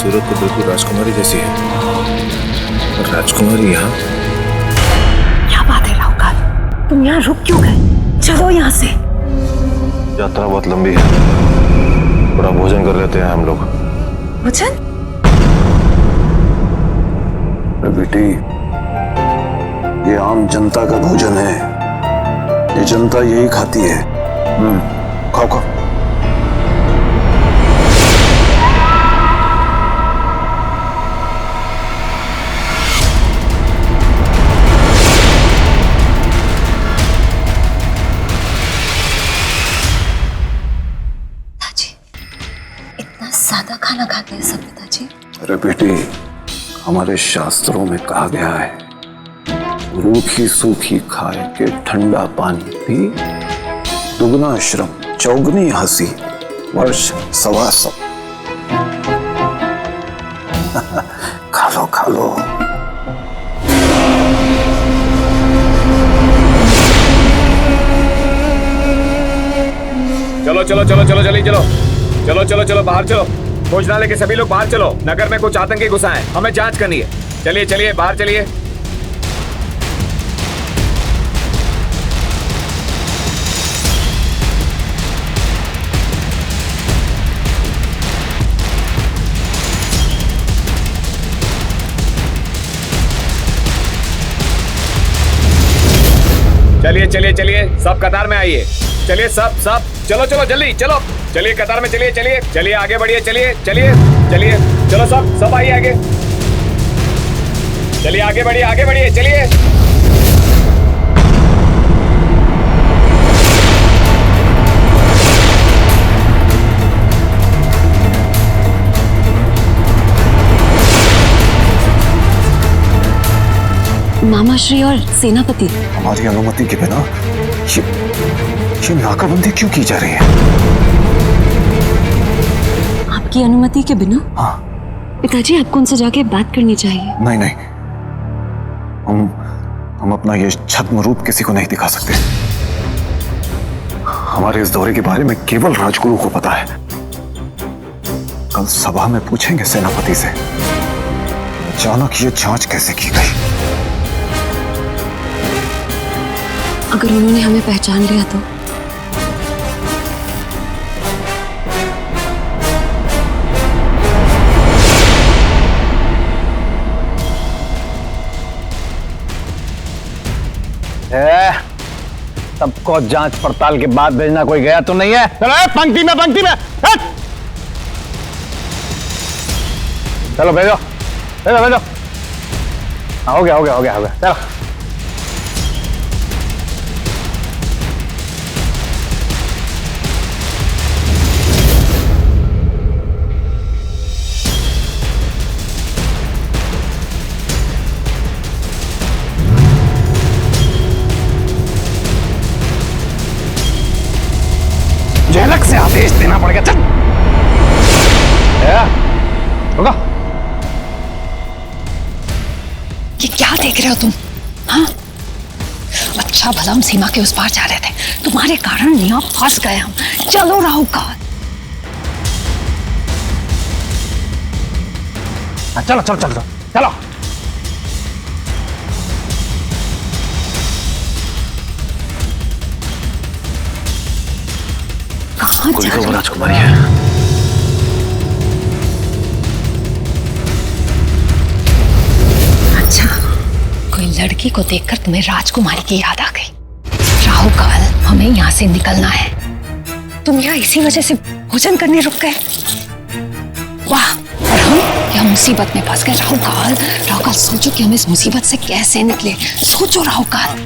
सूरत तो बिल्कुल राजकुमारी जैसी है, और राजकुमारी यहाँ। क्या बात है राहुकाल, तुम यहाँ रुक क्यों गए? चलो यहाँ से। यात्रा बहुत लंबी है, थोड़ा भोजन कर लेते हैं हम लोग। भोजन? बेटी, ये आम जनता का भोजन है, ये जनता यही खाती है। खाओ खाओ। पिताजी, इतना सादा खाना खाते हैं सब पिताजी? अरे बेटी, हमारे शास्त्रों में कहा गया है, रूखी सूखी खाए के ठंडा पानी पी, दुगना श्रम चौगनी हंसी, वर्ष 125। खा लो खा लो। चलो चलो चलो चलो जल्दी चलो, चलो चलो चलो बाहर चलो। भोजनालय के सभी लोग बाहर चलो, नगर में कुछ आतंकी घुसा है, हमें जांच करनी है। चलिए चलिए बाहर चलिए। चलिए चलिए चलिए, सब कतार में आइए। चलिए सब सब, चलो चलो जल्दी चलो, चलिए कतार में चलिए चलिए चलिए, आगे बढ़िए, चलिए चलिए चलिए, चलो सब सब आइए आगे, चलिए आगे बढ़िए चलिए। मामाश्री और सेनापति, हमारी अनुमति के बिना ये नाकाबंदी क्यों की जा रही है? आपकी अनुमति के बिना? हाँ। पिताजी, आपको उनसे जाके बात करनी चाहिए। नहीं नहीं, हम अपना ये छद्म रूप किसी को नहीं दिखा सकते। हमारे इस दौरे के बारे में केवल राजगुरु को पता है। कल सभा में पूछेंगे सेनापति से, अचानक ये जांच कैसे की गई। अगर उन्होंने हमें पहचान लिया तो? सबको जांच पड़ताल के बाद भेजना, कोई गया तो नहीं है? पंक्ति में पंक्ति में चलो भेजो भेजो भेजो। हो गया हो गया हो गया हो गया, चलो। झलक से आदेश देना पड़ेगा। चल रुको। ये क्या देख रहे हो तुम? हाँ, अच्छा भला हम सीमा के उस पार जा रहे थे, तुम्हारे कारण यहाँ फंस गए हम। चलो राहुकाल। चलो चलो चलो चलो। कहाँ जा रहे हो? राजकुमारी है। अच्छा, कोई लड़की को देखकर तुम्हें राजकुमारी की याद आ गई। राहुकाल, हमें यहाँ से निकलना है। तुम यहाँ इसी वजह से भोजन करने रुक गए? वाह, और हम यहाँ मुसीबत में फंस गए। राहुकाल, राहुकाल सोचो कि हम इस मुसीबत से कैसे निकले। सोचो राहुकाल।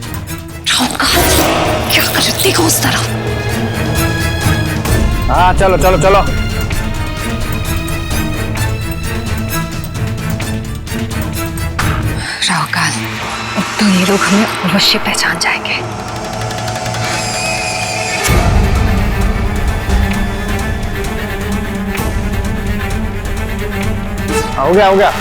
राहुकाल, क्या कर रहे हो? देखो उस तरफ। हाँ चलो चलो चलो। राहुकाल, अब तो ये लोग हमें अवश्य पहचान जाएंगे। हो गया हो गया।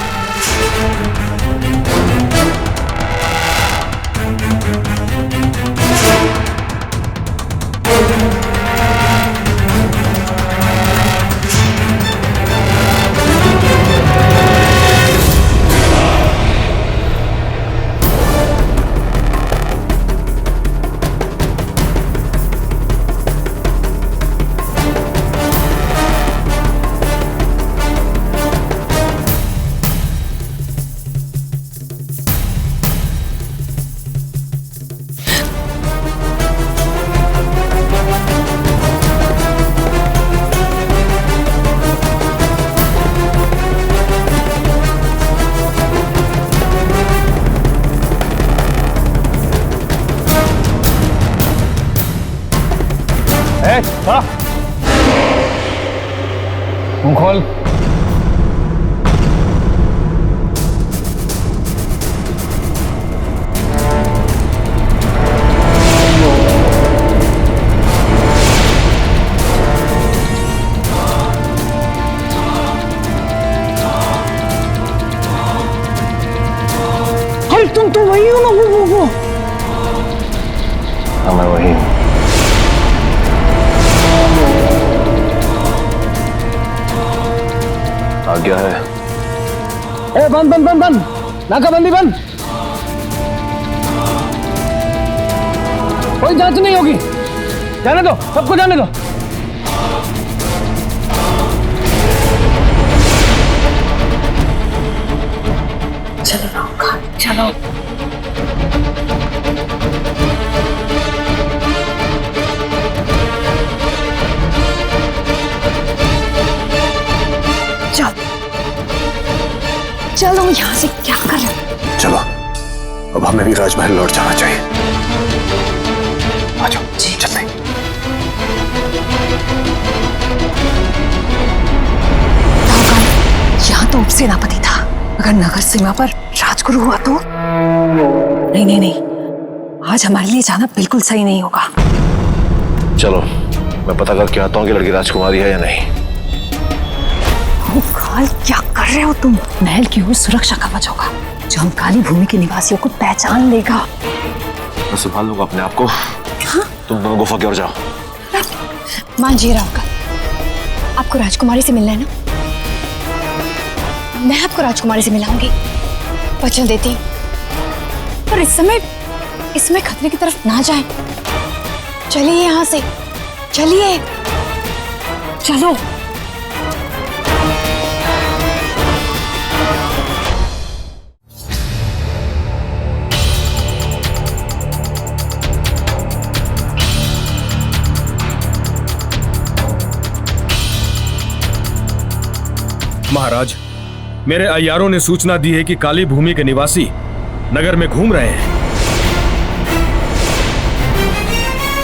ए, चलो। मुंह खोल। तुम तो वही हो ना, वो हाँ मैं वही हूँ। आज्ञा है। ए, बंद बंद बंद बंद, नाकाबंदी बंद। कोई जांच नहीं होगी, जाने दो, सबको जाने दो। चलो राहु काल, चलो। चलो यहाँ से, क्या कर रहे हो? चलो, अब हमें भी राजमहल लौट जाना चाहिए। आ जाओ जी। चलते। राहु काल, यहाँ तो उपसेनापति था। अगर नगर सीमा पर राजगुरु हुआ तो? नहीं नहीं नहीं, आज हमारे लिए जाना बिल्कुल सही नहीं होगा। चलो मैं पता करके आता हूँ कि लड़की राजकुमारी है या नहीं। काल, क्या कर रहे हो तुम? महल की ओर सुरक्षा कवच होगा जो हम काली भूमि के निवासियों को पहचान लेगा। मैं संभाल लूंगा अपने आप को। हाँ? तुम दोनों गुफा की ओर जाओ। मान जी राहु काल, आपको राजकुमारी से मिलना है ना? मैं आपको राजकुमारी से मिलाऊंगी, वचन देती। पर इसमें खतरे की तरफ ना जाएं। चलिए यहाँ से, चलिए, चलो। महाराज, मेरे अय्यारों ने सूचना दी है कि काली भूमि के निवासी नगर में घूम रहे हैं।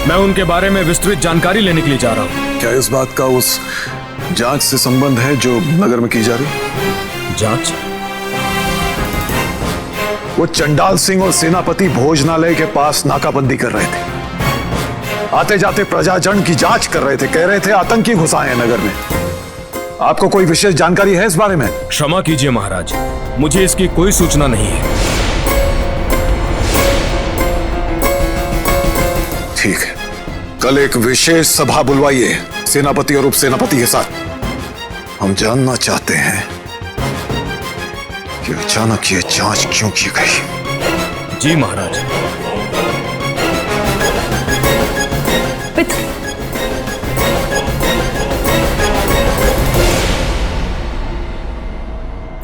मैं उनके बारे में विस्तृत जानकारी लेने के लिए जा रहा हूं। क्या इस बात का उस जांच से संबंध है जो नगर में की जा रही? जांच? वो चंडाल सिंह और सेनापति भोजनालय के पास नाकाबंदी कर रहे थे। आते जाते प्रजाजन की जांच कर रहे थे, कह रहे थे आतंकी घुसाए हैं नगर में। आपको कोई विशेष जानकारी है इस बारे में? क्षमा कीजिए महाराज, मुझे इसकी कोई सूचना नहीं है। ठीक है, कल एक विशेष सभा बुलवाइए सेनापति और उपसेनापति के साथ। हम जानना चाहते हैं कि अचानक ये जांच क्यों की गई। जी महाराज।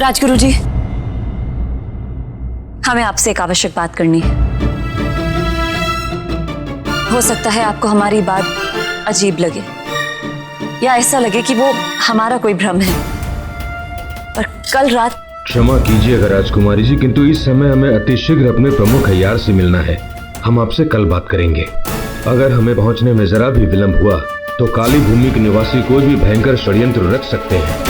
राजगुरु जी, हमें आपसे एक आवश्यक बात करनी है। हो सकता है आपको हमारी बात अजीब लगे या ऐसा लगे कि वो हमारा कोई भ्रम है, पर कल रात। क्षमा कीजिएगा राजकुमारी जी, किंतु इस समय हमें अतिशीघ्र अपने प्रमुख अय्यार से मिलना है। हम आपसे कल बात करेंगे। अगर हमें पहुंचने में जरा भी विलंब हुआ तो काली भूमि के निवासी कोई भी भयंकर षड्यंत्र रच सकते हैं।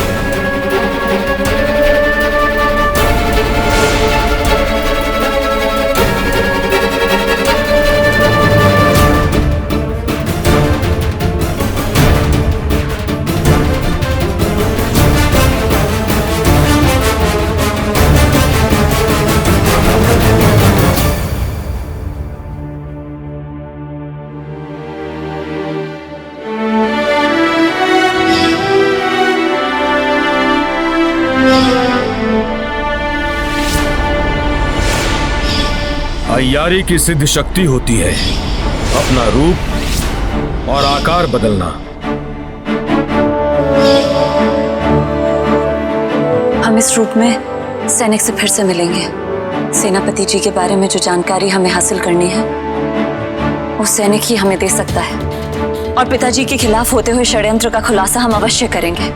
अय्यारी की सिद्ध शक्ति होती है अपना रूप और आकार बदलना। हम इस रूप में सैनिक से फिर से मिलेंगे। सेनापति जी के बारे में जो जानकारी हमें हासिल करनी है वो सैनिक ही हमें दे सकता है, और पिताजी के खिलाफ होते हुए षड्यंत्र का खुलासा हम अवश्य करेंगे।